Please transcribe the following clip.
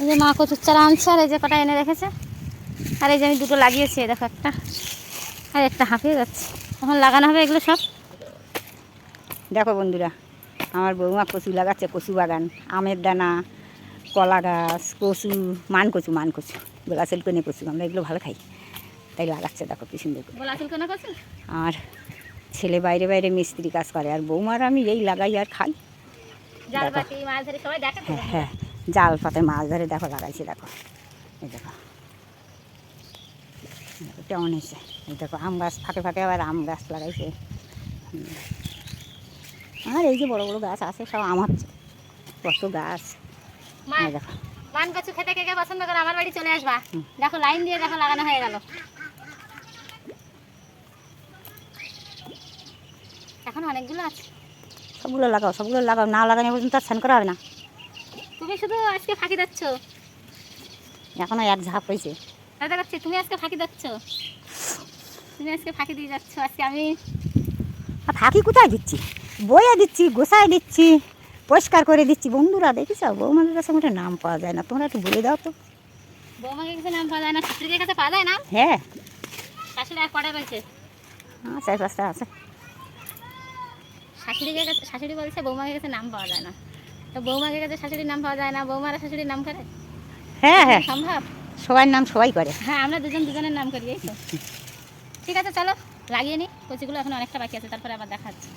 এই যে মা কচুর চারা আনছে আর এই যে কটা এনে রেখেছে। আর এই যে আমি দুটো লাগিয়েছি, দেখো একটা আর একটা হাঁপিয়ে যাচ্ছে। এখন লাগানো হবে এগুলো সব। দেখো বন্ধুরা, আমার বৌমা কচু লাগাচ্ছে, কচু বাগান, আমের দানা, কলা গাছ, কচু, মান কচু, গোলা সিলকনি কচু, আমরা এগুলো ভালো খাই, তাই লাগাচ্ছে। দেখো কি সুন্দর করে। গোলা সিলকনি কচু। আর ছেলে বাইরে বাইরে মিস্ত্রি কাজ করে, আর বৌমার আমি এই লাগাই আর খাই। জাল বাটি মাছ ধরে সবাই দেখে তো। হ্যাঁ হ্যাঁ, জাল পাতে মাছ ধরে দেখো লাগাইছে। দেখো এই দেখো কেমন হয়েছে। এই দেখো আম গাছ, ফাঁকে ফাঁকে আবার আম গাছ লাগাইছে। আর এই যে বড় বড় গাছ আছে সব আম হচ্ছে, কত গাছ। দেখো মান কচু খেতে কে কে পছন্দ করে আমার বাড়ি চলে আসবা। দেখো লাইন দিয়ে দেখো লাগানো হয়ে গেল। এখন অনেকগুলো আছে। সবগুলো লাগাও, না লাগানো পর্যন্ত আর স্নান করা হবে না। তুমি শুধু আজকে ফাঁকি দিচ্ছ। এখনো এক ঝাঁপ হয়েছে। দাদা কাছে তুমি আজকে ফাঁকি দিচ্ছ, তুমি আজকে ফাঁকি দিয়ে যাচ্ছ। আজকে আমি ফাঁকি কোথায় দিচ্ছি, বয়ে দিচ্ছি, গোছায় দিচ্ছি, পরিষ্কার করে দিচ্ছি। বন্ধুরা দেখিস বৌমাদের কাছে মোটে নাম পাওয়া যায় না, তোমরা একটু বলে দাও তো। বৌমাকে কাছে নাম পাওয়া যায় না, শাশুড়ির কাছে পাওয়া যায় না। হ্যাঁ, শাশুড়ি আর কটা রয়েছে? 4-5টা আছে। শাশুড়ি বলছে বৌমাকে কাছে নাম পাওয়া যায় না, তো বৌমাকে কাছে শাশুড়ির নাম পাওয়া যায় না, বৌমারা শাশুড়ির নাম করে? হ্যাঁ হ্যাঁ, সম্ভব? সবার নাম সবাই করে। হ্যাঁ, আমরা দুজনের নাম করি, এই তো। ঠিক আছে চলো লাগিয়ে নি কচিগুলো, এখন অনেকটা বাকি আছে, তারপরে আবার দেখা হচ্ছে।